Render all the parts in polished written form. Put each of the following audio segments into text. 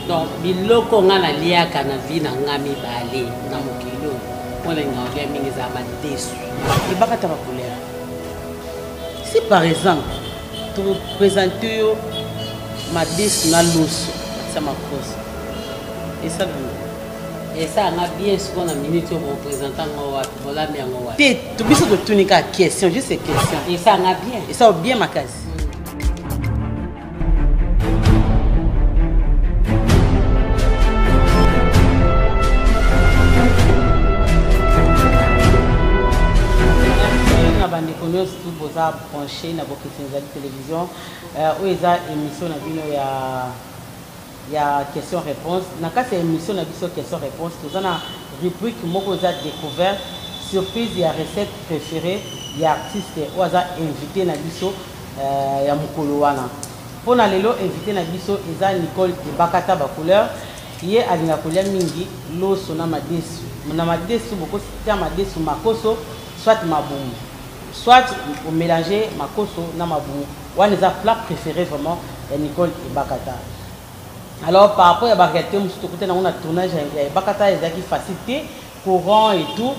Donc, biloko nga na liaka na vie na nga mibale na mokili oyo nga olia mingi ezala badesu ebakata bacouleur. Si par exemple torepresente yo madesu na loso batisa makoso esalanga bien sikoyo na minute oyo borepresente yango wapi bolambi yango wapi te tobiso totunika question juste question esalanga bien esala bien makasi. Tout boza branché na bokeseni ezali télévision oyo eza émission na bino ya question réponse na kati ya émission na biso question réponse toza na rubrique moko eza découverte surprise ya recette préférée ya artiste oyo aza invité na biso ya mokolo wana mpona lelo invité na biso eza Nicole Ebakata bacouleur ye alinga kolia mingi loso na madesu bokotia madesu makoso soit mabumu soit pour mélanger makoso na mabumu wana eza plat préféré vraiment ya Nicole Ebakata. Alors par rapport à Ebakata mosusu tokote nango na tournage ya Ebakata ezalaki facilité courant et tout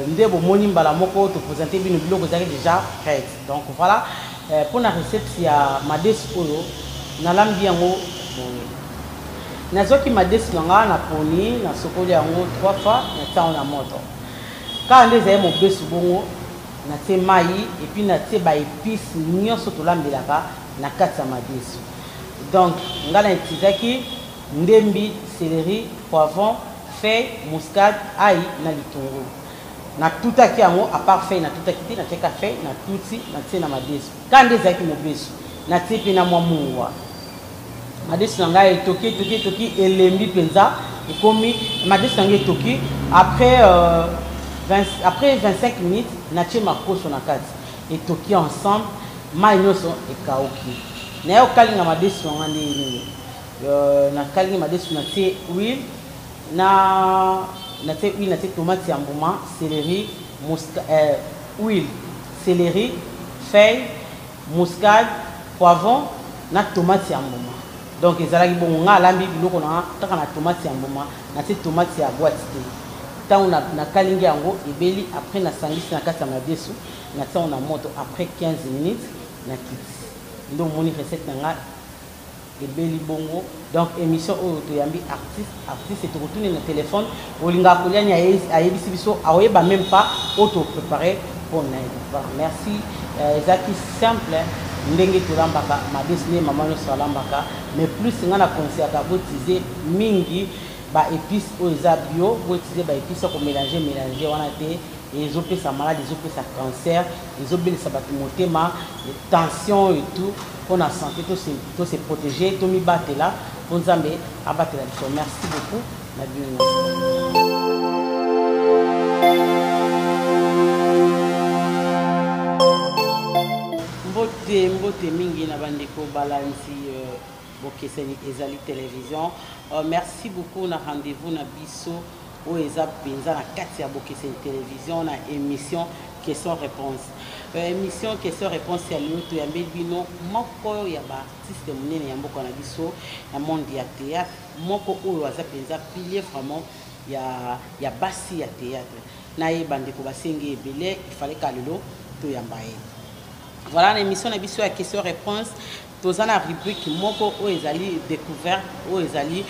nde bomoni mbala moko toprésente bino biloko ezalaki déjà prête. Donc voilà pour la recette ya madesu oyo nalambi yango nazoki madesu nanga na poni na sokoli yango 3 fois na tiango na moto kaka nde ezali mobesu bongo na te mai et puis na te ba épice nyonso tolambelaka na kati ya madesu. Donc ngala etizaki ndembi, céleri, poivron, feuille, muscade, ail na litungulu. Na tutaki yango à part feuille na tutaki te na teka feuille na tuti na te na madesu. Kande ezaki mobesu na te pe na mwa muwa. Madesu na ngai etoki elembi penza ekomi madesu na ngai etoki après 25 minutes, natie makoso na kati et toki ensemble, mai nyonso ekauki. Na yo kalinga madesu nga ndeni. Na kalinga madesu na tie huile na tie tomate ya mbuma, céleri, huile, céleri, feuille, muscade, poivron na tomate ya mbuma. Donc ezalaki bongo nga alambi biloko na taka na tomate ya mbuma, na tie tomate ya boîte te. Tant on a kalingi yango ebeli après na sangisi na kati ya madesu na tant on a moto après 15 minutes na kiti ndo moni recette nga ebeli bongo. Donc émission oyo toyambi artiste tokotuni na téléphone olinga koliani ayebisi biso aoyeba même pas auto préparer pour na. Merci ezaki simple ndenge tolambaka madesu ne mama nyonso alambaka mais plus nga na conseil ka botiser mingi ba épices aux bio, vous utilisez ba épices pour mélanger wana te et les opé ça malade, les opé ça cancer, les opé ça bat motema, les tensions et tout pour la santé tout se protéger, tout mi battre là pour Nzambe abattre la. Merci beaucoup na bien. Mbote mingi na bandeko balansi bokeseni ezali télévision. Merci beaucoup na rendez-vous na biso o eza penza na kati ya bokeseni télévision na émission question réponse. Émission question réponse ya lelo to ya mbino moko ya ba artiste munene ya mboka na biso na monde ya théâtre moko oyo aza penza pilier vraiment ya basi ya théâtre na ye bandeko basenge ebele il fallait ka lelo to ya mbaye. Voilà l'émission na biso ya question réponse. Tous en rubrique moko o ezali découverte o ezali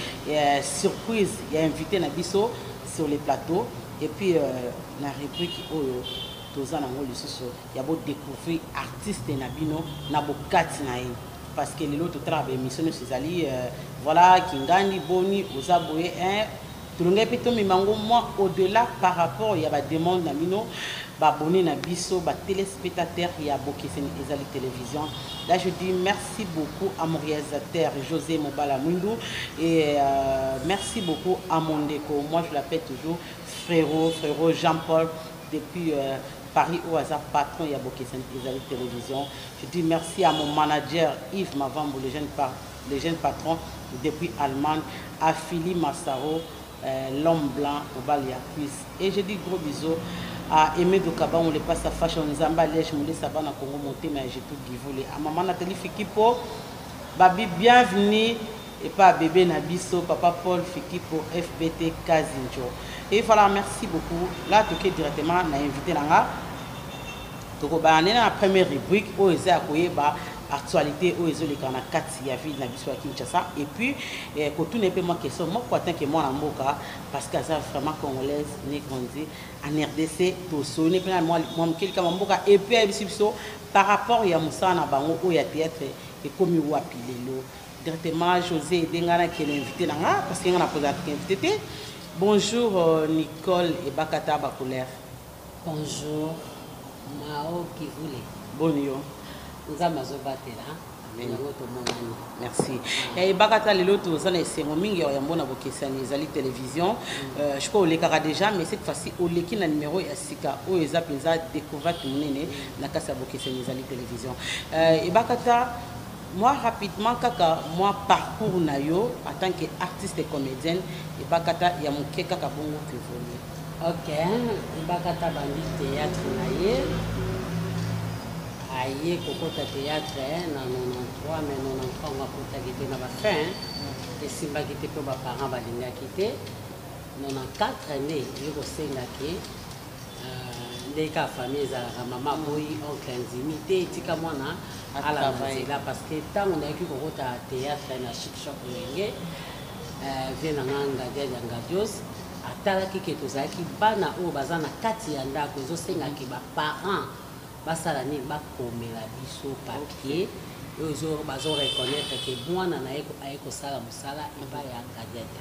surprise il y a invité na biso sur les plateaux et puis la rubrique oyo tous en ngo lisusu ya bo découvrir artiste na bino na bokati na ye parce que les autres travail émission ezali voilà kingani boni ozaboye tulunga pito mimango moi au-delà par rapport il y a ba demande na bino ba abonné na biso ba téléspectateurs ya bokeseni ezali télévision. Là je dis merci beaucoup à mon réalisateur José Mobala Mundu et merci beaucoup à mon déco. Moi je l'appelle toujours frérot Jean-Paul depuis Paris au hasard patron ya bokeseni ezali télévision. Je dis merci à mon manager Yves Mavambo les jeunes patrons depuis Allemagne, à Philippe Massaro l'homme blanc au Balia Quiz. Et je dis gros bisous à Aimé Dokaba, on le passe à Fashion Zamba, Lèche, Moulé Sabana, Congo, Monté, mais j'ai tout givolé. À maman Nathalie Fikipo, Babi, bienvenue et pas bébé Nabiso, papa Paul Fiki pour FBT Kazinjo. Et voilà, merci beaucoup. Là, tu es directement invité là. Donc, on a la première rubrique où ils ont actualité où ils ont les canaux 4 il y a ville Nabiso à Kinshasa. Et puis, quand tout n'est pas moi question, moi, quoi, tant que moi, en Moka, parce que ça vraiment congolaise, n'est grandi en RDC, tout ça, n'est pas moi, quelqu'un en Moka. Et puis, par rapport à Moussa Nabango, où il y a théâtre, et comme il y a pilé directement José Dengana qui est invité là, parce qu'il y a posé invité. Bonjour Nicole et Bakata Bakulaire. Bonjour. Mao qui voulait. Bonjour. Nous avons là. Merci. Et Bakata les autres c'est mon mingi ya mbona bokesa les télévision. Je crois au lekara déjà mais cette fois-ci au leki na numéro ya sika o eza penza découverte munene na kasa bokesa les télévision. Et Bakata moi rapidement kaka moi parcours na yo en tant qu'artiste et comédienne et Bakata ya moké kaka bongo que voler. OK, Bakata bandi théâtre na ye. Aïe kokota théâtre na 93 mais 93 on a kota kité na ba fin et simba kité pe ba parents balinga kité 94 année yoko senga ke ndeka famille za maman boy oncle intimité tika mwana ala là parce que tant on a eu kokota théâtre na chic shop ngé vient na nganga ya ngadios atalaki ke tozaki bana o bazana kati ya ndako zo senga ke ba parents basala ni bakomela biso papier ozo bazo reconnaître que mwana na eko aiko sala musala iba ya ngadiate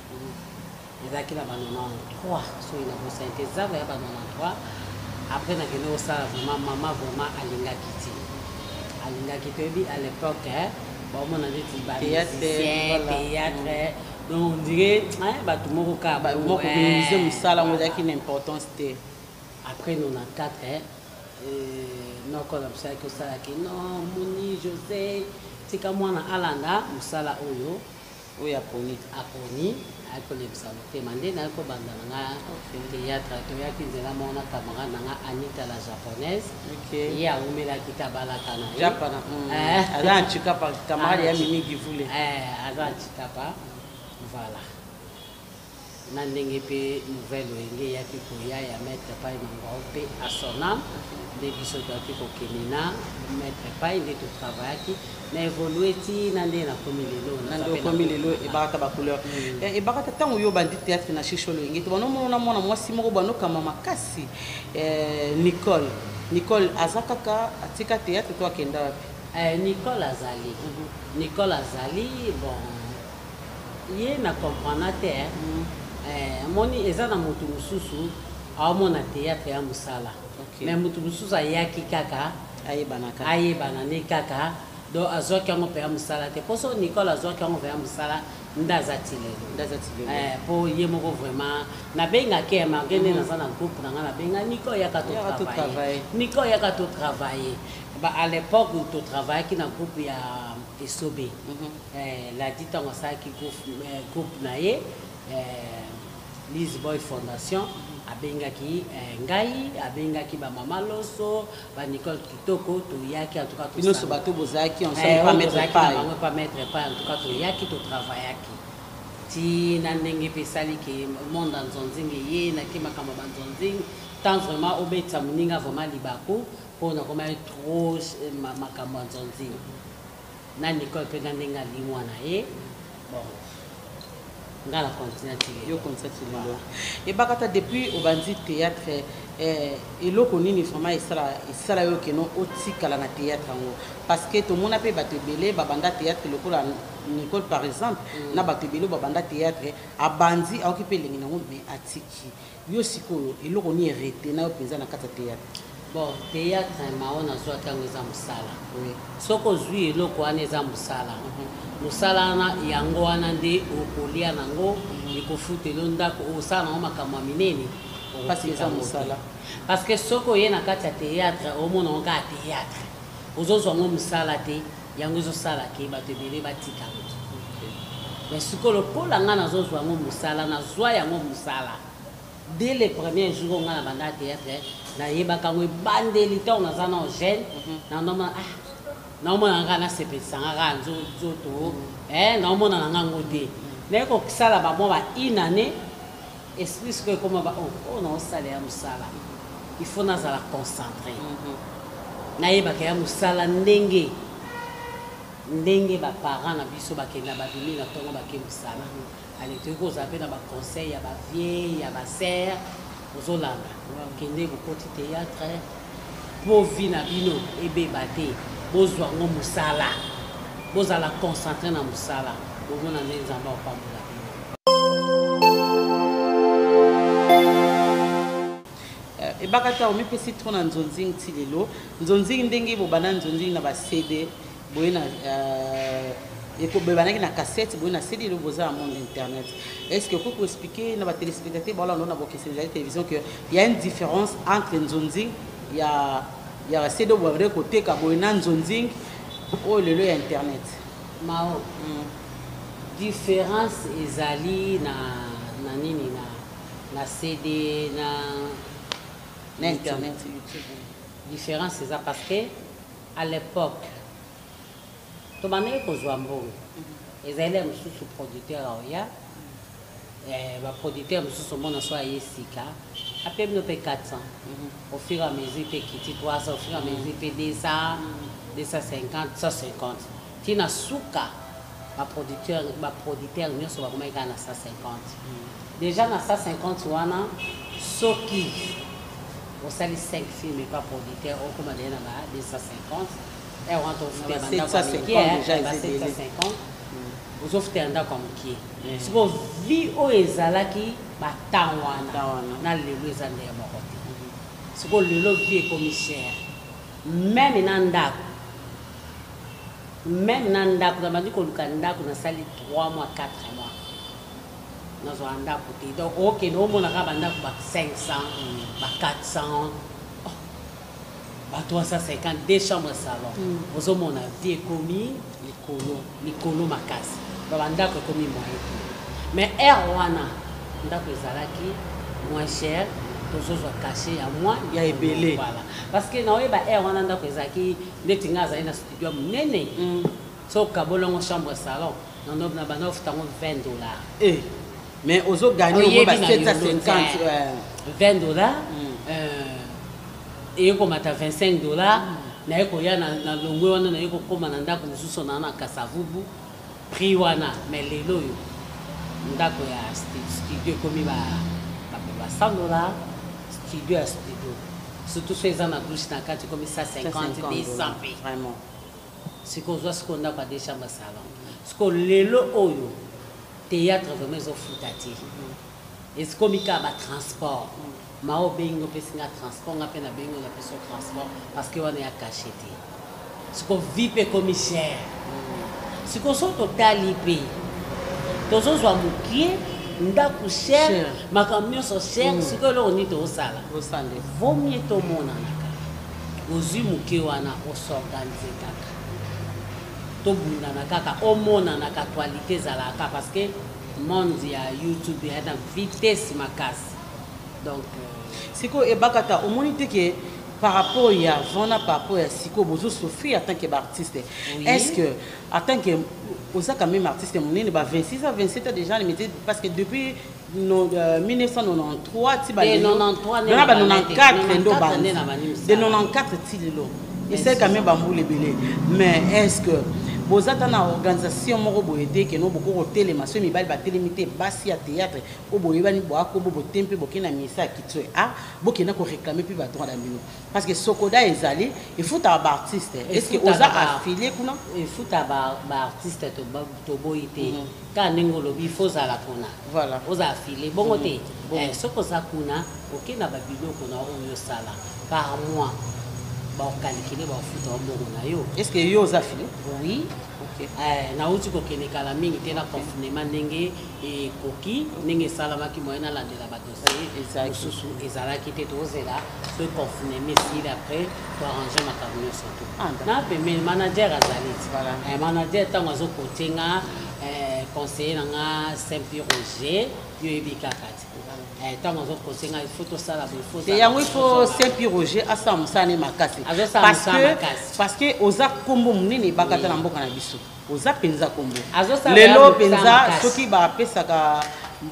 ezaki na ba 93 so ina ko sainte zava ya ba 93 après na kene osala vraiment maman vraiment alinga kiti bi à l'époque ba mona ndeti ba théâtre donc on dirait ba tout moko ka ba moko minimiser musala ngozaki une importance te après 94 non comme ça que ça qui non Moni José tika mwana alanda musala oyo oya poni akole bisalte mande na ko bandana nga théâtre to ya kinzela mona kamera nga Anita la japonaise ya umela kitabala kana japana ala chika pa kamera ya mimi givule ala chika pa voilà na ndenge pe nouvelle oyenge ya kikoya ya mettre pa mango pe à son âme de biso to ko kenina mettre pa il est au travail qui na évoluer ti na ndé na komi lelo e Bakata ba couleur e Bakata tango yo bandi théâtre na shisholo oyenge to bano mona mwana mwasi moko bano kama makasi Nicole azakaka atika théâtre to akenda wapi Nicole azali bon ye na comprendre te moni eza na motu mususu aomona théâtre ya musala mais motu mususu ayaki kaka ayebana ne kaka donc azwaki yango mpe ya musala te mposo Nicole azwaki yango mpe ya musala nde azati lelo mpo ye moko vraiment nabengaki ye magende naza na groupe na nga nabenga Nicole yaka to travailler à l'époque totravaillaki na groupe ya esobe ladi ntango asalaki groupe na ye Lise Boy Fondation abengaki ngai abengaki ba mama loso ba Nicole Kitoko to yaki en tout cas tout ça bato bozaki ensemble pas mettre pas en tout cas to yaki to travaillaki ti na ndenge pe sali ke monde nzonzingi ye na ke makamba ba nzonzingi tant vraiment obetsa muninga vraiment libako pour na koma trop makamba nzonzingi na Nicole pe na ndenga limwa na ye bon ngala continue et Bakata depuis au bandi théâtre et loko nini vraiment isala yo keno otikala na théâtre ngo parce que tout monde pe bato belé babanda théâtre lokola Nicole par exemple na bato belé babanda théâtre a bandi a occupé lengi nango mais atiki yo sikoyo et loko ni arrêté na penza na kata théâtre bon théâtre maona zo tango za musala soko zui eloko wana eza musala musala na yango wana nde okolia nango ekofutelo ndako osala nango makambo minene parce eza musala parce que soko ye na kati ya théâtre omona ngo ka théâtre ozozwa ngo musala te yango ezosala ke bato ebele batika mais sikolo mpola nga nazozwa ngo musala nazwa yango musala dès les premiers jours nga na banda théâtre na yeba kango bandeli to na zana jeune na ndoma naomona nga na sepesanga ka nzoto naomona na nga ngo te naye kokisala bamwa ba une année esprit sikoyo ekoma ba oyo naosala ya mosala il faut nazala concentré nayebaka ya mosala ndenge baparent na biso bakenda babimi na ntongo bake mosala ale toyei kozala mpe na baconseil ya bavieille ya basere ozolanda kende bokoti théâtre mpo vi na bino ebeba te bozwa ngo mosala bozala concentré na mosala bomona nde nzambe opambola bino ebaka ta omipesi tro na nzonzingi ti lelo nzonzingi ndenge bobanda nzonzingi na bacd boye na bebanaki na cassette boye na cd lelo boza ya monde internet est-ce que okoki koexplike na batelespectateur baolanda na bokeseni ezali télévision que y a une différence entre nzonzingi ya cd oyo bavre koteka boye na nzonzingi oyo lelo ya internet mao différence ezali na nini na cd na internet YouTube. Différence c'est ça parce que à l'époque tobandaki kozwa mbongo ezali ya mosusu producteur aoya baproducteur mosusu omona so aye sika ape bino mpe 400 au fur et à mesure mpe kiti 300 au fur et à mesure mpe 200 250 150 tina suka baproducteur nyonso bakomaki kaka na 150 déjà na 150 wana soki osali 5 films epa producteur okoma deya na ba 250 ozofutela ndako ya mokie siko vi oyo ezalaki batango wana na lelo eza ndenge moko te siko lelo vi ekomi chere meme na ndako nabandi koluka ndako nasali 3 mois 4 mois nazwa ndako te donc okende omonaka bandako ba 500 ba 400 ba 350 2 chambres salon ozomona vie ekomi likolo makasi bandako ekomi moyen mais air wana ndako ezalaki moins cher tozozwa cachet ya moins ya ebele voilà parce que naoyeba air wana ndako ezalaki ndeti nga azali na studio monene so kabolongo chambre salon na bana ofutango $20 mais ozo gagner au moins 750 $20 et komata $25 na ekoya na longwe wana na ekokoma na ndako mosusu na kasavubu prix wana mais lelo yo ndako ya studio ekomi ba $100 studio ya studio surtout so eza na douche na kati ekomi 150 200 vraiment sikozwa siko ndako ya 2 chambres salon siko lelo oyo théâtre vraiment ezofuta te esikomi kaka batransport mao obengi opesi nga transport nga mpe na bengi oyo apesi transport parce que wana ya cache te siko vi mpe ekomi chere siko so totali mpe tozozwa mokie ndako chere makambo nyonso chere siko eloko nini toosala vomie tomonanaka ozwi mokie wana osorganize kaka tobundana kaka omonanaka actualité ezalaka parce que monde ya YouTube ya na vitesse makasi donc siko ebakata omoni te ke par rapport ya vona par rapport ya siko bozo souffrir en tant que artiste est-ce que en tant que oza quand même artiste monene ba 26 à 27 ans déjà limité parce que depuis 1993 ti ba 94 ndo ba de 94 ti lelo et c'est quand même bambou lebele mais est-ce que bozata na organisation moko boye te ke no boko kotelema so mibali batelemi te basi ya théâtre o boye bani boako bo tempe bokena misa ya kitwe bokena ko réclamer puis ba droit d'amino parce que sokoda ezali il faut ta ba artiste est-ce que oza affilié kuna il faut ta ba artiste to boyite ka ningo lobi faut za la kuna voilà oza affilié bongo te soko za kuna okena ba biloko na oyo sala par mois calculer est-ce que yo affilié oui ok nauti kokende kala mingi te na confinement ndenge e koki ndenge salamaki moyena landela ba dossier mosusu ezalaki te tozela so confinement si après to arranger makambo surtout na pe manager azali manager tango azokotenga conseiller nanga Saint-Pierre Roger yo ebika kati tant on conseiller il faut tout ça là il faut Saint-Pierre Roger asa musane makasi parce que oza kombo munene bakata na mboka na biso oza penza kombo lelo penza soki ba pesaka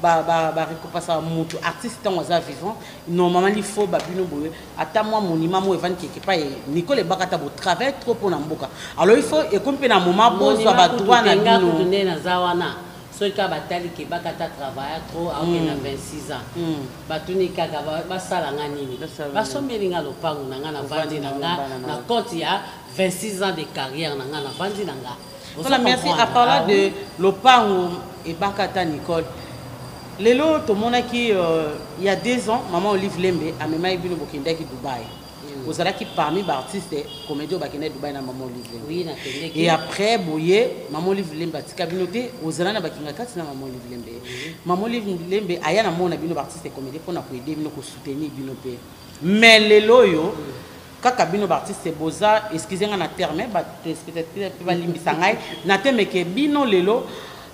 ba récompenser mutu artiste tant oza vivant normalement il faut ba bino boye ata moi monument mo event quelque part Nicole bakata bo travail trop pour na mboka alors il faut et comme pe na moment bozo ba droit na bino na zawana soki batali ke bakata travailler trop à 26 ans batuni kaka basala nga nini basomeli nga lopango na nga na vandi na nga na compte ya 26 ans de carrière na nga na vandi na nga. Voilà, merci. À parler de lopango et bakata Nicole, lelo to monaki il y a 2 ans maman Olive Lembe a même ebino bokenda ki Dubaï. Vous allez qui parmi les artistes comédien bakenda Dubaï na maman Olive Lembe. Oui, et après boye maman Olive Lembe tika binoté aux allana bakinga kati na maman Olive Lembe. Maman Olive Lembe aya na mona bino artiste comédien pour na ko aider bino ko soutenir bino pe. Mais lelo yo kaka bino artiste boza excusez-moi na terme ba peut-être ba limbisa ngai na terme ke bino lelo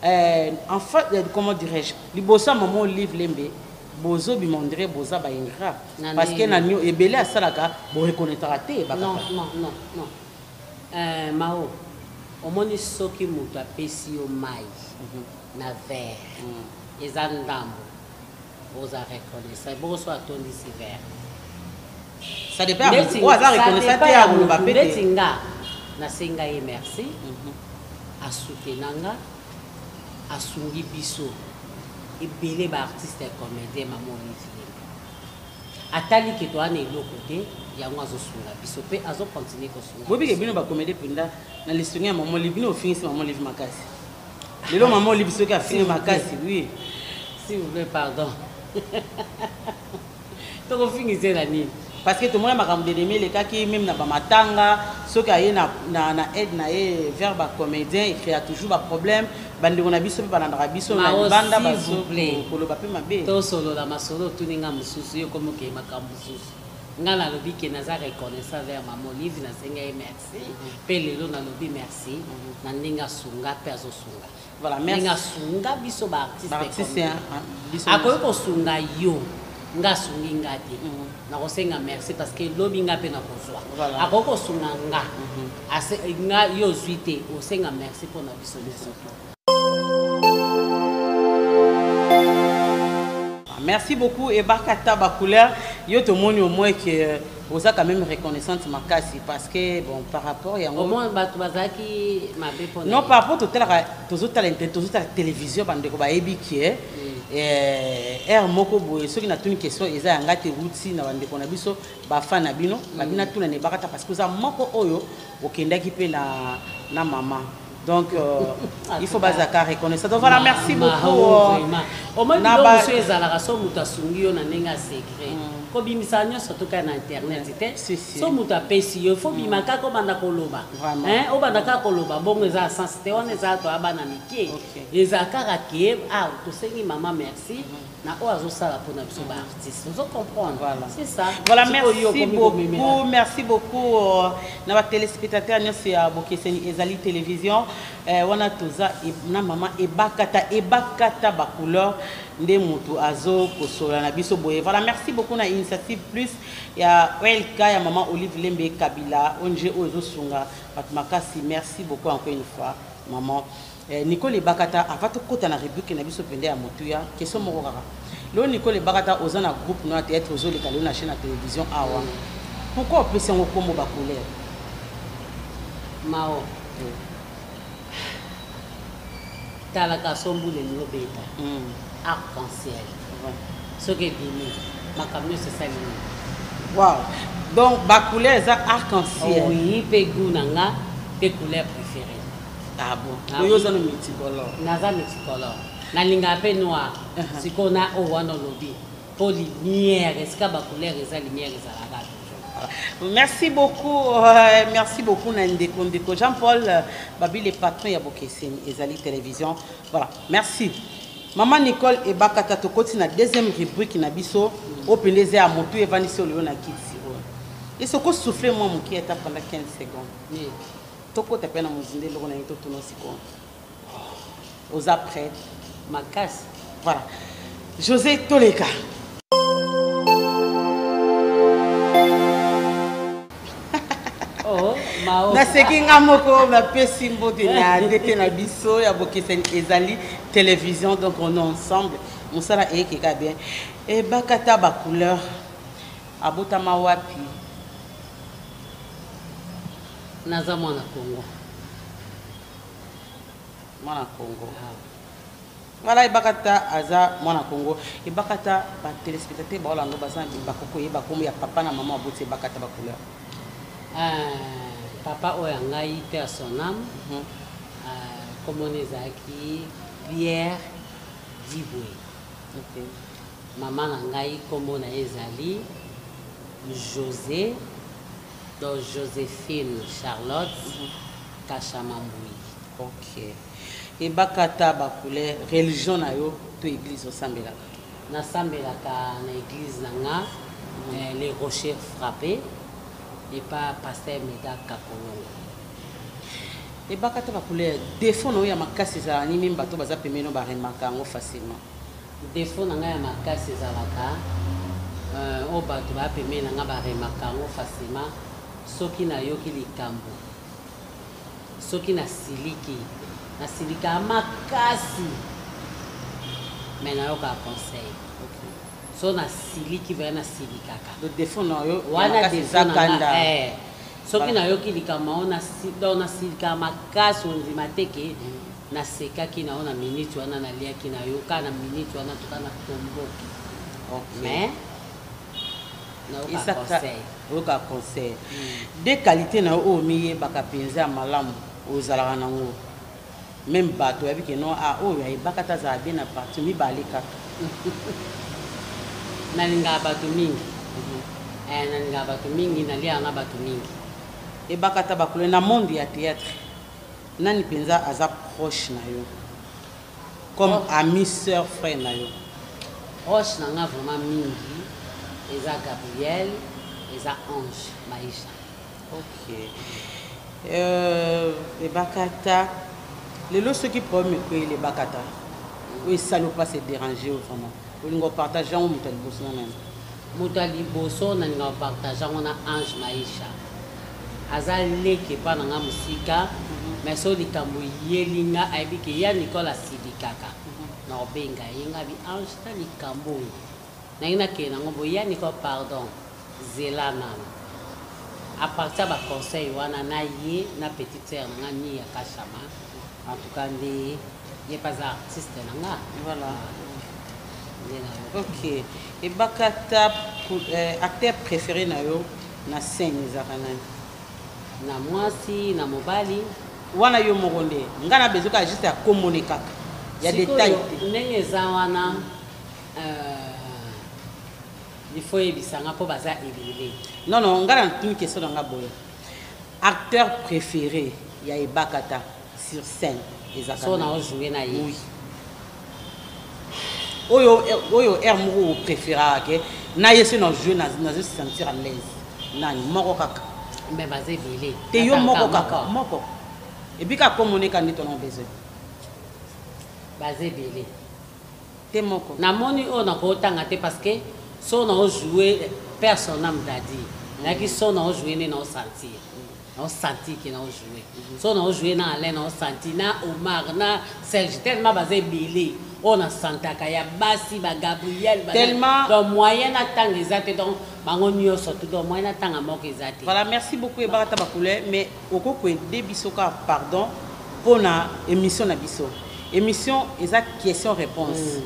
en fait comment dirais-je libosa maman Olive Lembe bozo bimondre boza ba ingra parce que na nyo ebele asalaka bo reconnaître raté ba non mao omoni soki mutu apesi yo mai na verre eza ndambo boza reconnaître bozo atondisi verre. Ça dépend. Ou hasard reconnaissant à Woloba Pété. Betinga na senga ye merci. A soutenanga a sungi biso et belé ba artiste comédien maman Olivier. Atali ke to ane lo côté ya ngwazo sunga biso pe azo continuer ko sunga. Bobi ke bino ba comédien pinda na listunga maman Olivier no finisi maman Olivier makasi. Lelo maman Olivier so ka fini makasi oui. S'il vous plaît pardon. To finisi la ni. Parce que tout le monde m'a ramené les cas qui même na bamatanga ceux qui aient na aide na vers ba comédien il crée toujours un problème bandi on a biso pa na biso na banda baso pour le papier mabe to solo la masolo tuninga mususu yo comme ke makambo mususu nga na lobi ke naza reconnaissant vers maman Olive na senga merci pe lelo na lobi merci na ndinga sunga pe azo sunga voilà merci ndinga sunga biso ba artiste biso akoyo ko sunga yo nga sungi ngati na kosenga merci parce que lobi nga pe na kozwa akoko sunga nga ase nga yo zuite osenga merci pour na biso biso. Merci beaucoup et bakata bakouleur yo to moni au moins que vous a quand même reconnaissante makasi parce que bon par rapport il y a au moins batu bazaki mabe pour non par rapport tout la télévision bande ko ba ebi qui est moko boye soki na tuni question eza yanga te ruti na bande ko na biso ba fan na bino ba bina tuna ne bakata parce que ça moko oyo okendaki pe na maman. Donc, il faut bazaka reconnaître. Donc voilà, merci beaucoup. Au moins, nous sommes à la raison où tu as soumis un nenga secret. Comme il s'en est surtout qu'à internet, c'était. So muta pesi, il faut bimaka comme anda koloba. Hein, au bandaka koloba. Bon, les a sensibilités, on les a toi bananique. Les a caractères. Ah, tu sais ni maman merci. Na oazo sala pour na biso ba artiste. Vous comprendre. Voilà. C'est ça. Voilà, merci beaucoup. Merci beaucoup. Na ba téléspectateurs nyose ya Bokeseni Ezali Télévision. Wana toza na maman ebakata ba couleur nde mutu azo kosola na biso boye. Voilà, merci beaucoup na initiative plus ya Welka ya maman Olive Lembe Kabila onje ozo sunga makasi. Merci beaucoup encore une fois maman. Nicole Bakata avant de côté na rubrique na biso pende ya motuya question moko kaka. Lo Nicole Bakata ozana groupe no théâtre ozo le kalo na chaîne de télévision awa. Pourquoi on peut se kombo ba couleur? Mao. Talaka sombu le ngobeta. Arc-en-ciel. Ce qui est bien. Ma camion c'est ça. Wow. Donc ba couleur ça arc-en-ciel. Oui, pe gunanga, pe couleur préférée. Ah bon. Yo zano multicolore. Naza multicolore. Na linga pe noir. Sikona o wana lobi. Pour lumière, est-ce que ba couleur eza lumière eza la. Merci beaucoup Ndeko Jean-Paul Babi le patron ya Bokeseni Ezali Télévision. Voilà, merci. Maman Nicole et Bakata tokoti na deuxième rubrique na biso au pendeze à motu evanisi olio na kitsi. Et ce que souffler moi muki eta pendant 15 secondes. Toko tapena muzinde loko na ito tuno siko. aux prêts. Ma casse. Voilà. José Toleka. Oh, Mao. Na sekinga moko na pesi mbote na dete na biso ya bokeseni ezali télévision, donc on est ensemble. On sera ekeka bien. Et bakata ba couleur abotama wapi? Naza mwana Congo. Mwana Congo. Voilà, Ibakata aza mwana Congo. Ibakata ba téléspectateur ba olando bazan bakoko yeba komo ya papa na maman abote bakata ba couleur. Papa oyangai père son âme. Comme on ezaki Pierre Diboué. OK. Maman nangai kombo na ezali José, donc Joséphine Charlotte Kachamamboui. OK. Et bakata ba couleur religion na yo to église au sambela. Na sambelaka na église nanga les rochers frappés et pas pasteur Meda Kakolongo. Et bakata ba couleur défaut no ya makasi za ni mimba to baza pemeno ba remarka ngo facilement. Défaut nanga ya makasi ezalaka o bato bapemeli nanga baremaka yango facilement soki nayoki likambo soki nasilika makasi me nayoka conseil so nasiliki vaya nasilikaka le défaut na yo wana défaut nanga soki nayoki likambo yango nasilika makasi ondima teke nasekaki na ona minute wana naliaki na yo ka na minute wana toka na tomboki mais na oka conseil des qualités na o miye baka penza malamu ozalaka nango même bato yabi ke non a o ya bakata za bien na parti mi balika nalinga bato mingi nalinga bato mingi nalia na bato mingi e bakata bakule na monde ya théâtre nani penza aza proche na yo comme ami sœur frère na yo proche na nga vraiment mingi eza Gabriel eza Ange Maïcha. OK. Les bakata les ceux qui promet que les bakata oui ça ne pas se déranger vraiment on partage en mutal bosso na même mutali bosso na nga partage on a Ange Maïcha aza leke pa na nga musika mais so likambo yelinga aibiki ya Nicolas Sidikaka na obenga yenga bi Ange ta likambo na ina ke na ngombo ya Nicolas pardon zelana à partir ba conseil wana na ye na petite sœur na ni ya Kachama en tout cas ndi ye pas artiste na nga voilà. OK. Et bakata acteur préféré na yo na scène zakana na mwasi na mobali wana yo mokonde ngana bezuka juste à communiquer il y a des détails ndenge za wana il faut ebisanga po baza ebele non ngana une question nga boyo acteur préféré ya Ibakata sur scène ezakana so na jouer na ye oui oyo moko préféré ke na yeso na jouer na se sentir à l'aise nani moko kaka mais baza ebele te yo moko kaka moko et puis ka communiquer ndi ton besoin baza ebele te moko na moni o na ko tanga te parce que so na jouer personne n'am dadi na ki so na jouer ne na sentir na sentir que na jouer so na jouer na Alain na sentir na Omar na Serge tellement baza ebele on a santaka ya basi ba Gabriel ba tellement donc moyen na tanga ezate donc bango nyo surtout donc moyen na tanga moko ezate voilà merci beaucoup Ibakata bakule mais okoko debisoka pardon pour na émission na biso émission eza question réponse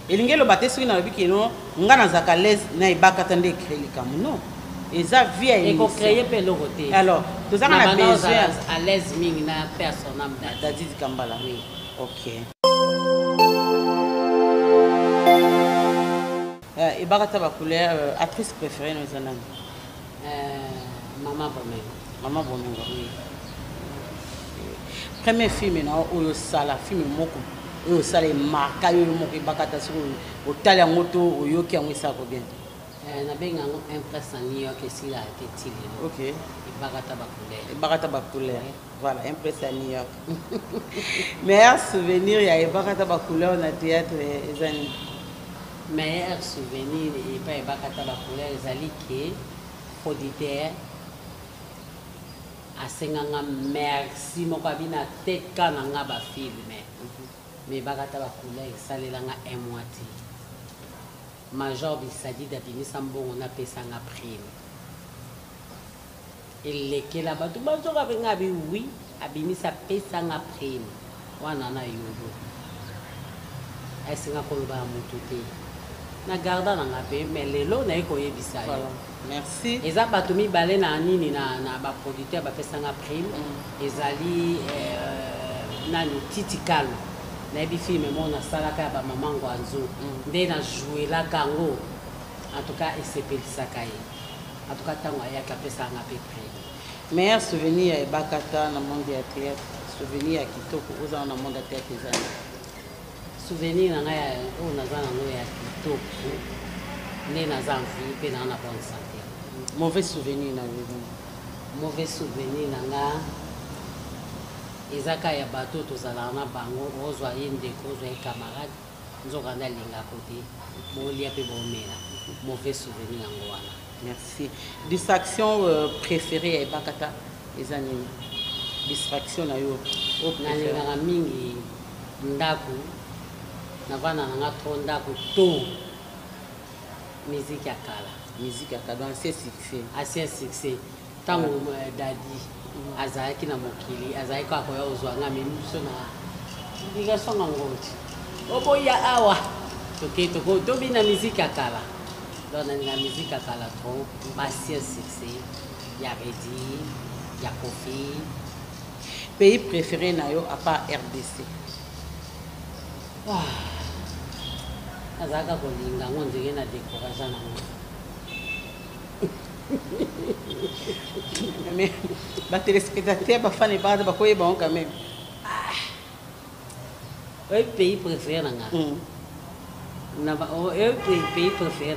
elingi eloba te soki nalobi keno nga nazaka l'aise na Ibakata nde créer likambo non eza via émission créer pe eloko te alors tozanga na besoin à l'aise mingi na personne am Dadi Kambala oui OK. Ibakata bakule actrice préférée no eza nani Maman Bomengo. Maman Bomengo oui premier film na oyo sala film moko oyo sala marka yo moko Ibakata siko otali yango to oyoki yango esa ko bien nabenga ngo impresse en New York esila ete lelo. Ok. Ebakata ba couleur. Voilà, impresse à New York. Meilleur souvenir ya ebakata ba couleur na théâtre ezani. Meilleur souvenir et pas ebakata ba couleur ezali ke auditeur asenganga merci moko abina teka na nga ba filme. Mais bakata ba couleur esalelanga un mois ti. Major Bisadi d'abimisa mbongo na pesanga prime. Elekela batu bazoka benga bi oui abimisa pesanga prime. Wana na yudo. Esinga koloba mutu te. Na garda na ngape mais lelo na ekoyebisa yo. Merci. Eza batu mibale na nini na ba producteur ba pesanga prime. Ezali nani titikalo. Na ebi filme mo na salaka ba mamango anzo nde na jouer la kango en tout cas esepelisaka ye en tout cas tango ayaka pesa nga pe près meilleur souvenir ya bakata na monde ya théâtre souvenir ya kitoko oza na monde ya théâtre ezali souvenir na nga ya oyo naza nango ya kitoko nde naza envie mpe na bonne santé mauvais souvenir na yo mauvais souvenir na nga ezaka ya bato tozalaka na bango ozwa ye ndeko ozwa ye camarade nzoka nde alinga kote bolia mpe bomela mauvais souvenir yango wana. Merci. Distraction préférée ya ebakata eza nini? Distraction na yo nalingaka mingi ndako navanda nanga tro ndako to musique ya kala. Musique ya kala ancien succès. Ancien succès ntango dadi azalaki na mokili azalaki akoya ozwanga memi biso na obligation ngoti oboya awa tobina musique ya kala donc nalinga musique ya kala trop ancien succès ya Redi ya Kofi. Pays préféré na yo à part RDC? azalaka kolinga ngo ndenge na décourage nango. Mais les téléspectateurs, les fans, ils parlent de quoi bon quand même. Un pays préféré un pays préféré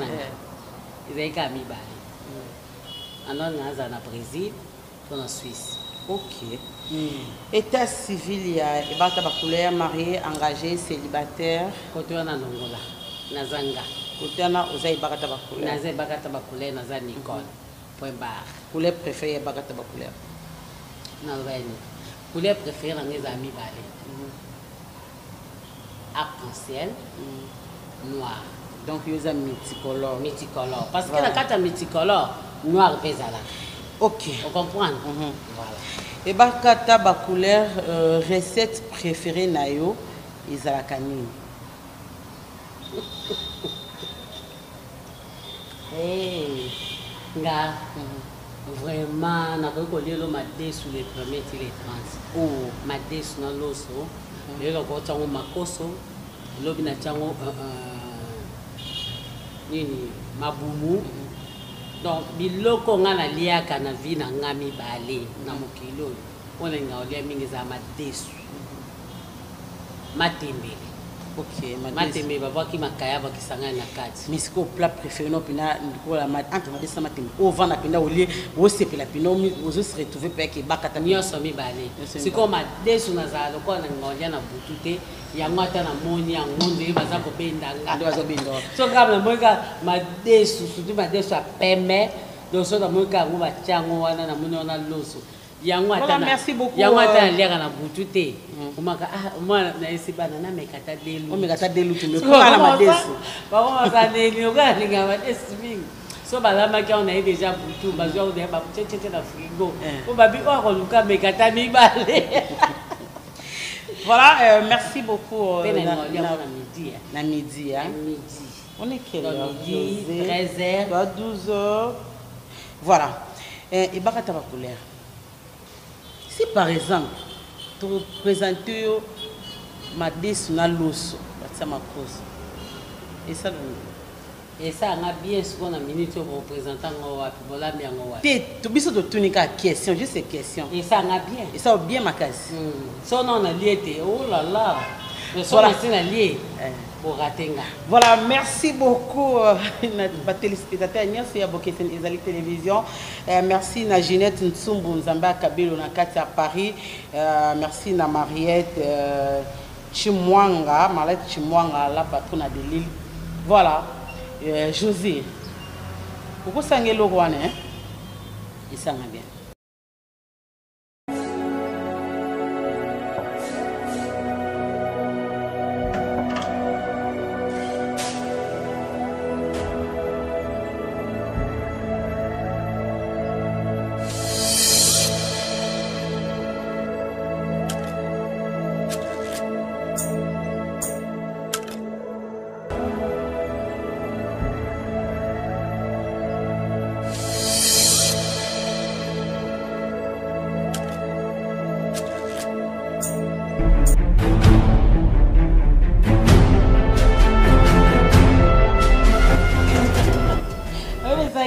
ils ont qu'à mi bali. Alors nous sommes au Brésil, en Suisse. Ok. État civil, il y a des couleur marié, engagé, célibataire. Côté on a Angola, Nazanga. Côté on a Ozaï Bakata Bakouleur. Nazé Bakata Bakouleur, Nazan Nicole. Point barre. Couleur préférée Bakata Bakouleur. Non, couleur préférée dans les amis balais. Arc-en-ciel, noir. Donc ils ont multicolore. Multicolore. Parce que la carte multicolore, noir pesala. Ok. Vous comprenez? Voilà. Et Bakata Bakouleur, recette préférée nayo, Izalakanine. Hey, nga. Vraiment, na ko lelo madesu les premiers et les 30. Oh, madesu na loso. Lelo ko tango makoso, lobi na tango nini mabumu. Donc biloko nga na liaka na vi na ngami bale na mokilo. Ona nga olia mingi za madesu. Matembele. Ok, matembe babaki makaya bakisanga na kati. Mais c'est quoi plat préféré non pina ko la mat entre madesu matembe. O vana pina olie o sepela pina o se retrouver pe ke bakata nyonso mibale. C'est comme madesu na za lokona na ngolia na butute ya ngata na moni ya ngonde baza ko bendanga. Ndo baza bendo. So kama moika madesu surtout madesu a peme donc so na moika ngo bachango wana na moni wana loso. Merci beaucoup. Yangwata liaka na butute. Umaka mwana na isibana na mekata delu. O mekata delu tu mekoma na madesu. Ba ko sa delu ka linga madesu mingi. So balama ki on a déjà butu bazwa o de ba tete na frigo. O babi o ko luka mekata mibale. Voilà, merci beaucoup. Na midi. On est quelle heure? Midi, 13h. 12h. Voilà. Et Bakata Bakouleur. Si par exemple, tu représentes madesu na loso, ça ma cause. Et ça on a bien ce qu'on a minute au représentant au Bolami en tu biso de tunika question, juste ces questions. Et ça on a bien. Et ça bien ma case. Son on a lié oh là là. Voilà, merci beaucoup à téléspectateurs. Merci à Bokesen Ezali Télévision. Merci à Ginette Ntsumbu Nzamba Kabelo na Katia Paris. Merci à Mariette Chimwanga, Mariette Chimwanga, la patronne de Lille. Voilà, José. Pourquoi ça est le roi, hein? Il s'en va bien.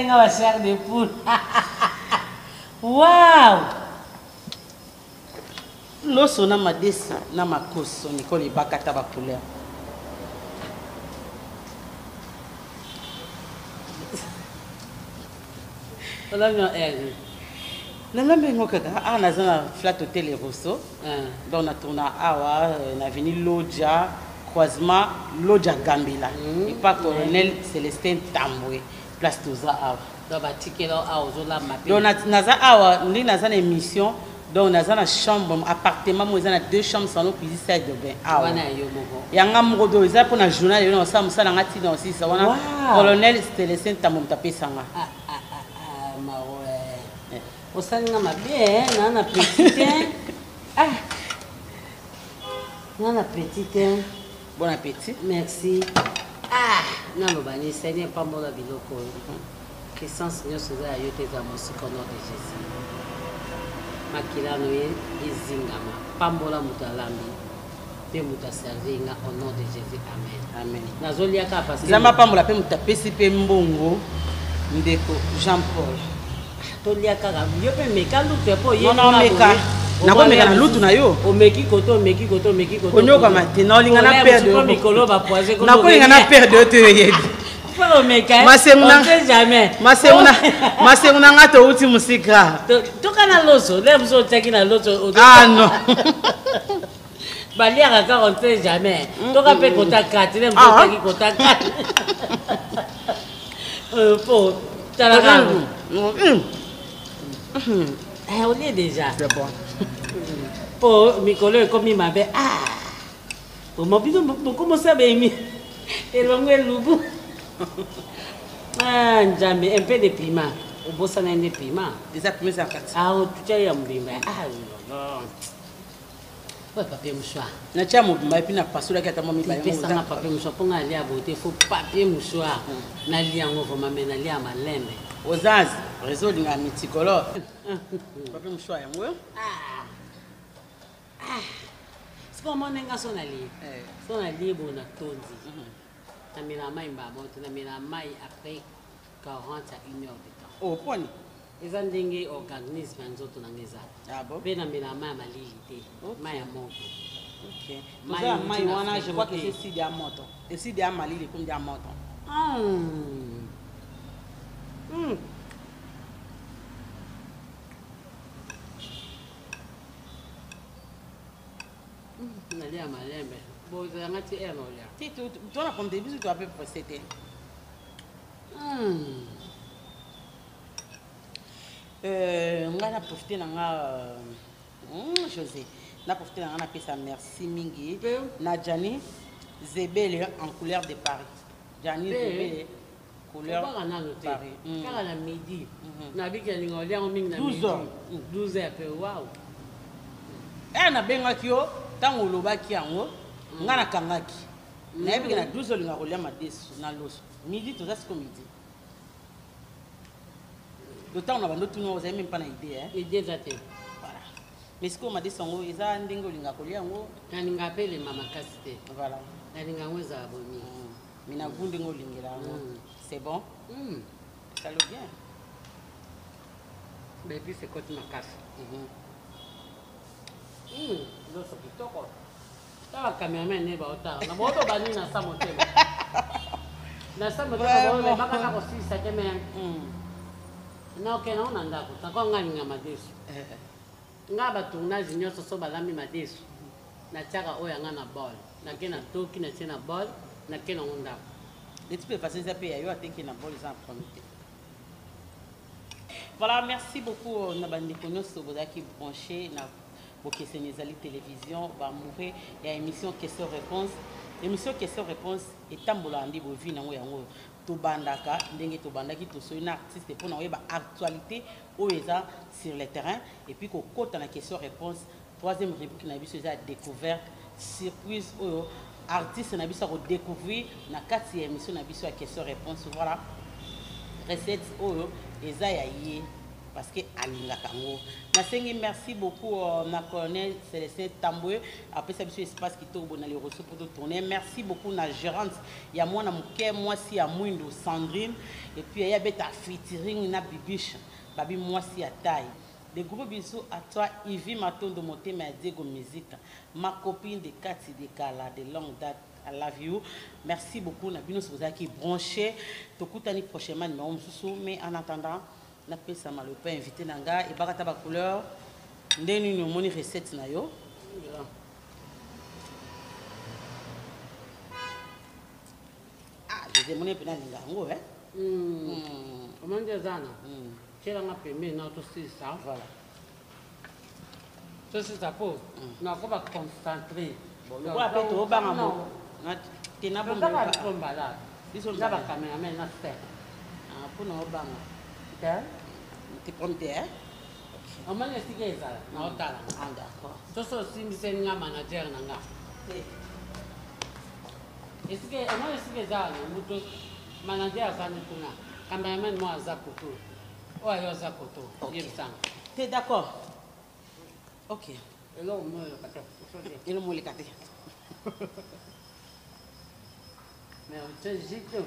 La chair de poule. Waouh! L'osso na ma desi na ma koso Nicole Ibakata ba couleur. On a bien air. Nanga mengo kaka a na zana flat hotel Rosso. Donc on a tourné awa na avenue Lodja croisement Lodja Gambila. Et pas colonel Célestin Tamboué. Place Toza Awa. Donc, naza awa, nous avons une émission, donc nous avons une chambre, un appartement, nous avons 2 chambres sans cuisine, salle de bain. Il y a un modo, il y a un journal, il y a un colonel Célestin Tamom tapé sanga. Au sein de ma bien, on a petit. On a petit. Bon appétit. Merci. Non, ce n'est pas mon biloko. Que sans Seigneur César a été dans mon au nom de Jésus. Makilano ezingama. Pambola mutalambi. Pe mutaservi au nom de Jésus. Amen. Amen. Nazoliaka parce que Zama pambola pe mutapesi pe mbongo. Ndeko Jean-Paul. Toliaka yo pe meka lutu po ye. Non meka. Nako meka na lutu na yo. Omeki koto. Konyoka matena olinga na perdre. Nako linga na perdre te yebi. Masenguna ngato uti musika. Tokana loso, lemso teki na loso. Ah non. Baliaka ka on sait jamais. Toka pe kota 4, lemso teki kota 4. Po talaka. On est déjà. C'est bon. Po mikolo e komi mabe. O mobilo comment ça be mi. Et l'ongwe lubu. Njambe un peu de piment. Au bout ça n'a pas de piment. Déjà piment ça 4. Tu as un bimba. Ouais papier mouchoir. Na tia mobimba puis na pasula ki atamo mibale. Pesa na papier mouchoir pour aller à beauté faut papier mouchoir. Na lia ngo vraiment mais na lia malembe. Ozaz réseau linga multicolore. Papier mouchoir ya mwe. C'est comment nenga son ali. Son ali bona tondi. Na mela mai mbamoto na mela mai après 40 à 1 heure de temps. Oh poni. Eza ndenge organisme nzoto na ngeza. Ah bon. Pe na mela mai malili te. Mai ya moto. OK. Mai wana je crois que c'est si dia moto. Et si dia malili comme dia moto. Nalia malembe. Bon, ça m'a tiré non là. Si tu as comme début tu as peu procéder. On va profiter José. On a profité on a fait ça merci mingi. Nadjani Zebele en couleur de Paris. Jani Zebele couleur de Paris. Car à la midi, na bi que lingo lia mingi na 12 heures. 12 heures peu waouh. Na benga kio tango lobaki yango ngana kangaki. Na yebi na 12 heures linga kolia madesu na loso. Midi to ça c'est comme midi. Le temps on a vendu tout nous vous avez même pas une idée hein. Idée ça te. Voilà. Mais ce qu'on m'a dit songo eza ndingo linga kolia yango na ninga appelle mama kasite. Voilà. Na ninga ngweza abomi. Mina gunde ngo lingela yango. C'est bon? Ça le bien. Mais puis c'est côté ma casse. Loso kitoko. Ça caméraman n'est pas autant. On a beaucoup de bannis dans sa montée. Dans sa montée, on va pas aussi ça que même. Non, que non, on a d'accord. Tant qu'on gagne ma déçu. Nga ba tournage nyonso so balami madesu. Na tiaka oyo nga na ball. Na ke na toki na tina ball, na ke na onda. Les types de façon ça peut y avoir qui na ball ça en premier. Voilà, merci beaucoup Nabandi Konos qui branché na Bokeseni Ezali télévision ba mourir il y a émission question-réponse. Émission question-réponse et tambola andi bo vi nango yango to bandaka ndenge to bandaki to so une artiste pour na ba actualité au eza sur le terrain et puis ko kota na question-réponse troisième rubrique na biso eza découverte surprise oyo artiste na biso ko découvrir na kati émission na biso ya question-réponse voilà recette oyo eza ya ye parce que alingaka ngo nasengi merci beaucoup na colonel Célestin Tamboué après ça biso espace qui tourne na les ressources pour tourner merci beaucoup na gérante ya mwana muke mwasi ya Mwindo Sandrine et puis ya beta featuring na Bibiche babi mwasi ya taille des gros bisous à toi Yvi Matondo Motema Diego Musique ma copine de Cathy de Kala de longue date I love you. Merci beaucoup. Nabino Soboza qui branché. Tokutani prochainement numéro mususu mais en attendant na pesa malopa invité nanga et bakata ba couleur ndeni ni moni recette na yo. Ah, je demande pena ninga ngo Comment dire ça na? Kela nga pembe na to si ça. Voilà. Ça c'est ça pour. Na ko ba concentrer. Bon, le quoi peut to banga mo. Na tina bon ba tomba là. Biso na ba cameraman na fait. Ah, pour no banga. Tá? Tu prompte hein? On m'a expliqué ça. Na otala. Ah d'accord. To so simbise nga manager na nga. Est-ce que on m'a expliqué ça na muto manager ça ni tuna. Cameraman moi za koto. Oh ayo za koto. Yebsang. T'es d'accord? OK. Et là on me le kata. Et le mot les caté. Mais on te dit que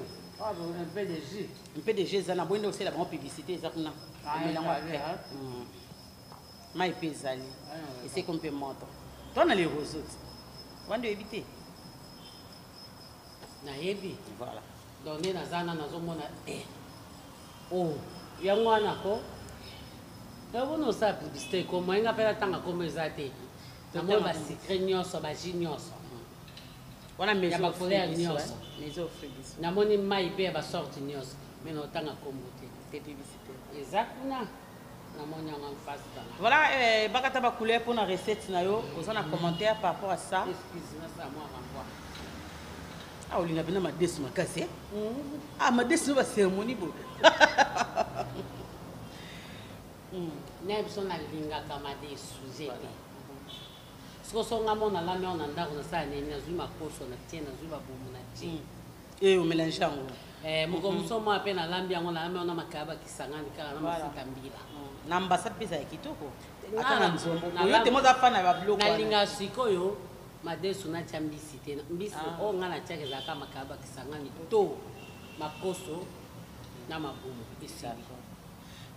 ah bon un peu de jus. Un peu de jus ça na bonne aussi la bonne publicité ça kuna. Mais pesali. Et c'est qu'on peut monter. Toi on a les roseaux. On doit éviter. Na yebi. Voilà. Donner na zana na zomona oh ya mwana ko. Ya bono sa publicité ko mo nga pela tanga ko mezate. Na mo ba secret nyonso ba jinyoso. Wana ya ba couleur nyonso. Maison fribis. Na moni mai be ba sorti nyonso. Mais no tanga ko mbote. C'est publicité. Exactement. Na moni en face tanga. Voilà bakata ba couleur pour na recette na yo. Vous en a commentaire par rapport à ça. Excuse-moi ça moi renvoie. Ah, on a bien ma décision cassée. Ah, ma décision va cérémonie beau. Nebson a linga kama des sujets. Ce que son amon a la main en andar on sa neni na zuma koso na tiena zuma bomu na ti. Et au mélange en muko musomo ape na lambi yango na main on makaba kisangani kala na masita mbila. Na ambassade pesa kitoko. Ata na nzombo. Yo te moza fana ba bloko. Na linga sikoyo madesu na chambisi tena. Mbisi o ngana chake za kama makaba kisangani to makoso na mabomu isali.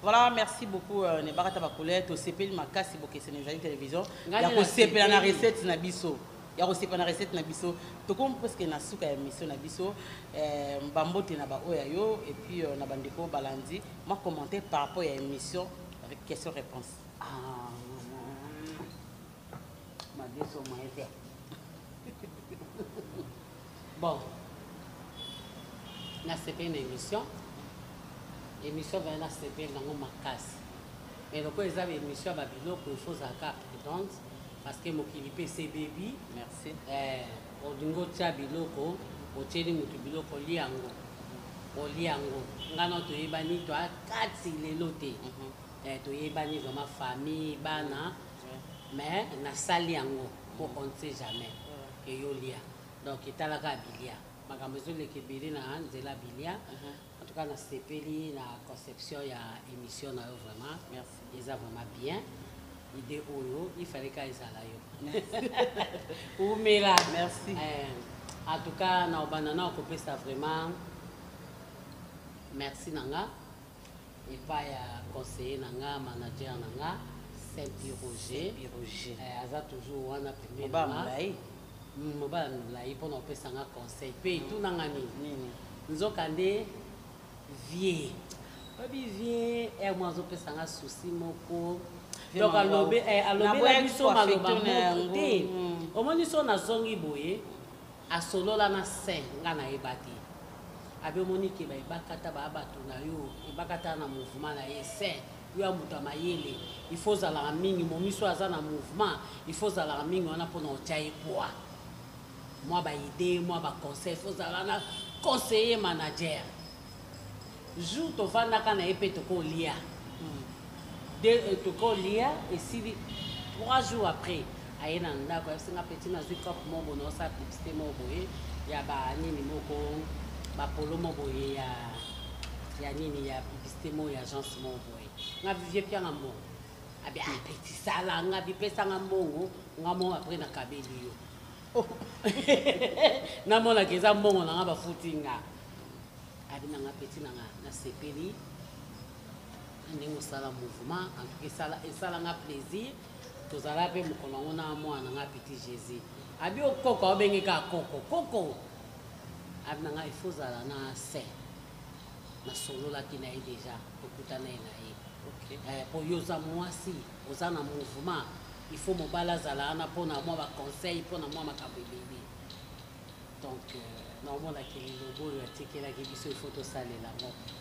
Voilà, merci beaucoup. Ne barata bakolete au CPL makasi Bokeseni Ezali télévision. Ya ko CPL na recette na biso. Ya ko CPL na recette na biso. To comme presque na suka ya émission na biso mbambote na ba oya yo et puis na bandeko balandi. Moi commenter par rapport à l'émission avec question réponse. Ah. Madesu maete. Bon. Na CPL na émission va na CPL nango makasi. Mais le quoi ils émission ba biloko il faut zaka prudente parce que mokili pe c'est baby. Merci. Odingo tia biloko, oteli mutu biloko liango. Oliango. Ngano to yebani to akati lelo te. To yebani vraiment famille bana. Mais na sali yango pour on ne sait jamais. Et yo lia. Donc italaka bilia. Makambo zole ke bili na nzela bilia. En tout cas, dans ce pays, la conception, il y a émission vraiment. Merci. Ils ont vraiment bien. L'idée il fallait qu'ils aillent. Merci. En tout cas, on a coupé ça vraiment. Merci Nanga. Et pas conseiller Nanga, manager Nanga, Saint-Roger. Roger. Aza toujours on a primé. mobala molai mpona opesanga conseil mpe etunanga nini nzokande vie babi vie mwa azopesanga susi moko donc alobela biso maloba moko te omoni so nazongi boye asolola na sein nga nayeba te abe omoni ke bayebaka ta baya bato na yo ebaka ta na mouvement na ye sein yo ya moto ya mayele il faut ozalaka mingi momiso aza na mouvement il faut ozalaka mingi wana mpona otya ye poa mwa baide mwa baconseil il faut ozala na conseiller manager jour tovandaka na ye mpe tokolia tokolia esili 3 jours après aye na ndako ayebisinga peti nazwi cope moko naosala publicité moko boye ya banini moko bapolo moko boye ya nini ya publicité moko ya agence moko boye nga vivie pianga mbongo abi apeti sala nga bipesanga mbongo nga mo après nakabeli yo namonaka eza mbongo nanga bafuti nga abi nanga peti nanga nasepeli ndenge osala mouvement en tout cas esalanga plaisir tozala mpe mokolo yango na mwana nanga petit jésus abi okoko obengeka koko abi nanga ifo ozala na se nasololaki na ye deja tokutana ye na ye po yo oza mwasi oza na mouvement il faut mobala azala wana mpona mwa baconseil mpona mwa makambo ebele donc naomonaki lilobo oyo atikelaki biso ifo tosalela moko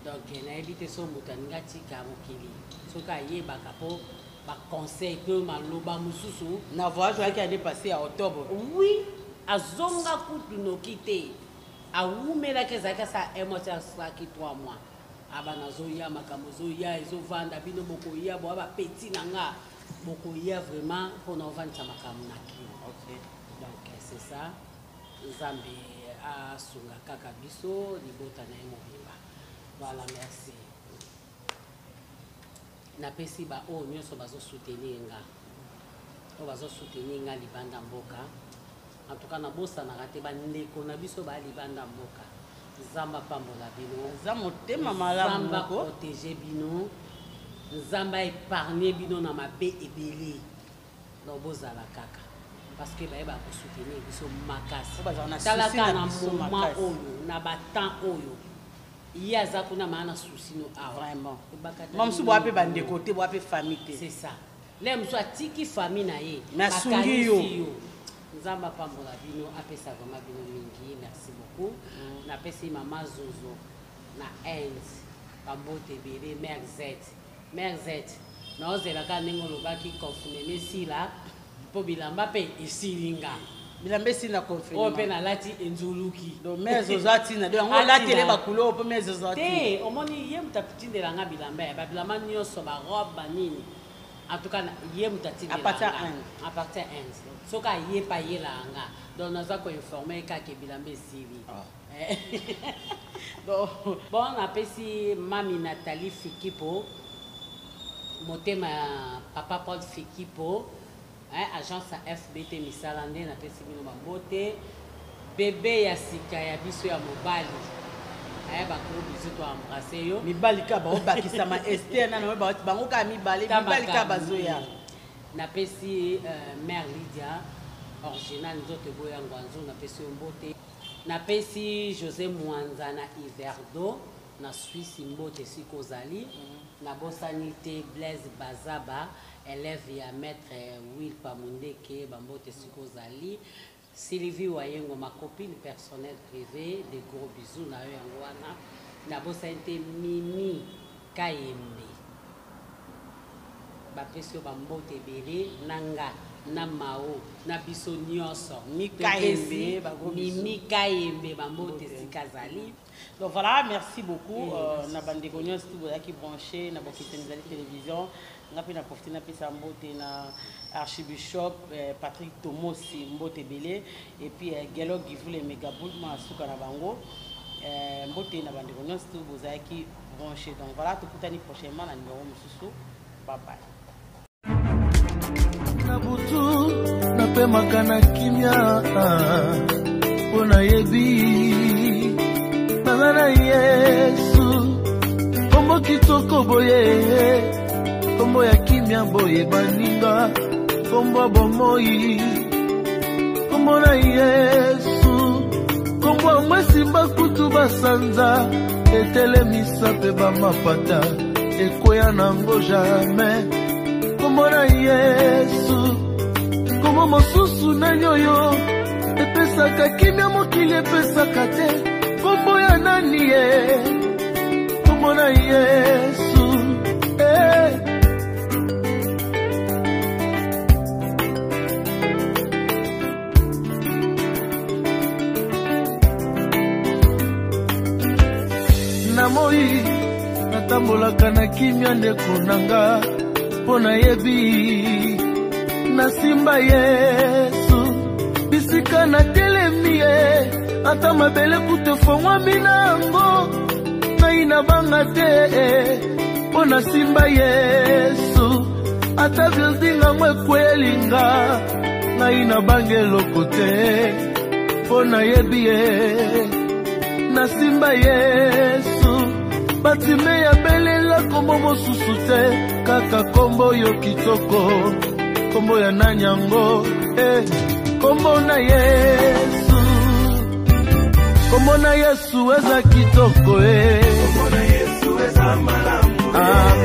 donc nayebi te so moto aninga tika mokili soki ayebaka mpo baconseil mpe maloba mosusu na voyage oyaki ane passé ya octobre oui azonga kutu noki te awumelaki ezalaki asa mois asalaki 3 mois aba nazoya makambo ezoya ezovanda bino bokoya boya bapeti na nga bokoya vraiment mpona ovandisa makambo na kino donc c'est ça nzambe asunga kaka biso libota na ye mobimba. Voilà, merci. Napesi ba o nyonso bazo soutenir nga. O bazo soutenir nga libanda mboka. En tout cas na bosa na raté ba ndeko na biso ba libanda mboka. Nzamba pambola bino. Nzamba tema malamu Nzamba protéger bino. Nzamba épargner bino na mabe ebele. No bozala kaka. Parce que ba ko soutenir biso makasi. Talaka na moment oyo na ba temps oyo. Il a zakuna mana souci no vraiment même si boape bande côté boape famille c'est ça l'aime soit tiki famille na ye na sungi yo nzamba pambola bino apesa vraiment bino mingi merci beaucoup na pesi mama Zozo na Enz pambote bele mère Z na ozela ka nengo lobaki confinement si là po bilamba pe isilinga bilamba si na confinement o pe na lati enzuluki do mais ozati na do ngo lati le bakulo po mais ozati te omoni ye mutapitinde langa bilamba ya bilamba nyonso ba robe nini en tout cas ye mutati à partir 1 soka ye pa ye langa donc naza ko informer ka ke bilamba sili donc bon apesi mami Nathalie Fikipo motema papa Paul Fikipo agence FBT misalande na pesi bino mabote bébé ya sika ya biso ya mobali bakuru biso to embrasser yo mibali ka ba obakisa ma Esther na bango ka mibali ka bazoya na pesi mère Lydia original nzoto boya ngwanzo na pesi mbote na pesi José Mwanza na Iverdo na Suisse mbote sikozali na bosanité Blaise Bazaba élève ya maître Will Pamundeke bambote sikozali Sylvie Wayengo ma copine personnelle privée des gros bisous na yo yango wana na bosanité Mimi Kayembe bapesi bambote bele nanga na mao na biso nyonso Mimi Kayembe bambote sikazali. Donc voilà, merci beaucoup. Na bandeko nyonso tout boya ki branché na bokitenizali télévision ngapi na profiter na pesa mbote na archibishop Patrick Tomosi mbote belé et puis Gelo Givule Megaboul ma suka na bango mbote na bandeko nyonso tout boya ki branché. Donc voilà, tukutani prochainement na numéro mususu. Bye bye. Na butu na pemaka na kimia pona yebi na Yesu kombo kitoko boye kombo ya kimia boye baninga kombo bomoi kombo na Yesu kombo mwesi bakutu basanza etelemisa pe bamapata ekoya nango jamais kombo na Yesu kombo mosusu na nyoyo epesaka kimia mokili epesaka te kombo ya nani ye kombo na Yesu na moi natambolaka na kimia ndeko nanga mpo nayebi na simba Yesu bisika na telemi ye ata mabele kutefongwami nango ngai na banga te mpo na simba Yesu ata building ango ekwelinga ngai na banga eloko te mpo nayebi ye na simba Yesu batime ya belela kombo mosusu te kaka kombo yo kitoko kombo ya nanyango kombo na Yesu kombo na Yesu eza kitoko kombo na Yesu eza malamu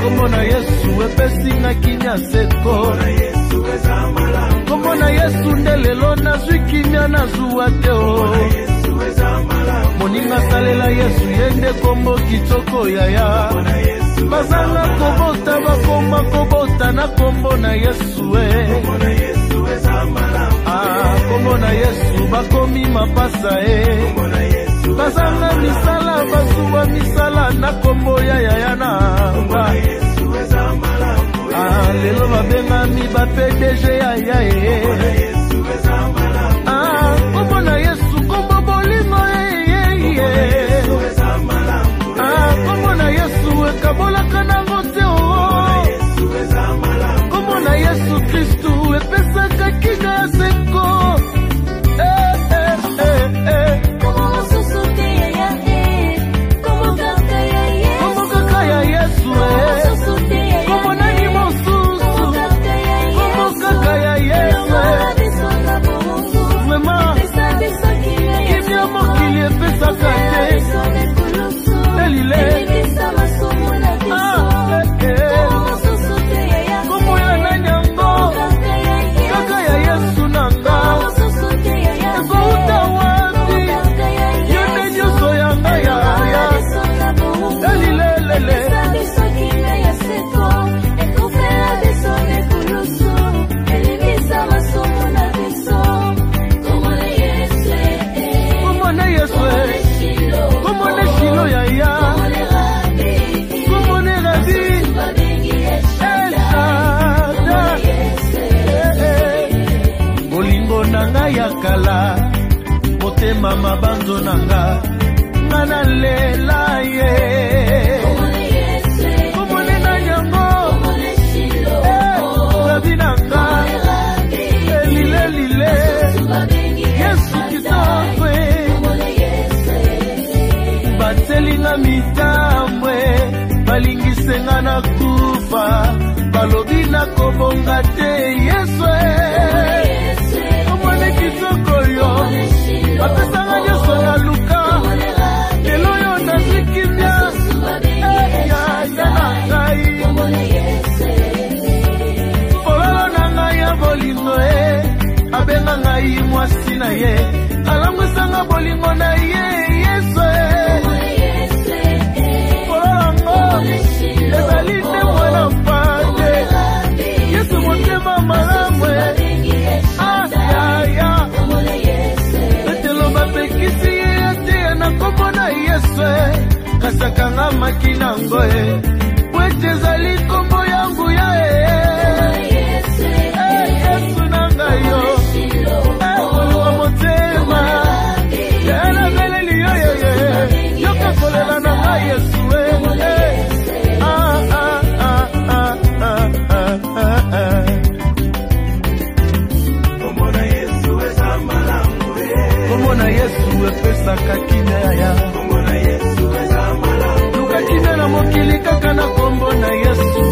kombo na Yesu epesinga kinya seko kombo na Yesu eza malamu kombo na Yesu ndelelo nazwi kinya nazuwa te kombo na Yesu eza malamu moninga salela Yesu yende kombo kitoko yaya bazanga kobota bakoma kobota na kombo na Yesu kombo na Yesu eza malamu kombo na Yesu bakomi mapasa kombo na Yesu bazanga misala basuwa misala na kombo ya yaya na kombo na Yesu eza malamu lelo babengami ba PDG yaya kombo na Yesu eza malamu kombo na Yesu kombo bolingo kombo na Yesu ekabolaka nango te kombo na Yesu Kristu epesaka kinga ya seko kombo kaka ya Yesu kombo nani mosusu kombo kaka ya Yesu vraiment kimia mokili epesaka te kombo ya nanyango kaka ya Yesu nanga ekouta wapi yone nyonso yanga yaya elilelele kombo na Yesu kombo na Shilo yaya bolingo nanga ya kala motema mabanzo nanga ngana lela ye komone na nyango rabi nanga elilelile Yesu kitokwe batelinga mitambwe balingisenga na kufa balobi na kobonga te Yesu omone kitoko yo apesanga nyonso na luka lelo yo nazikimia yaya na ngai fololo na ngai ya bolingo abenga ngai mwasi na ye alangwisanga bolingo na ye Yesu ezali te mwana mpate Yesu motema malamu ayaya betelo bapekisi ye ateya na kombo na Yesu kasakanga maki nango bwete ezali kombo yangu ya Yesu nanga yo koluwa motema yana beleli yo kakolela nanga Yesu kombo na Yesu epesaka kimia ya kombo na Yesu eza malamu luka kimia na mokili kaka na kombo na Yesu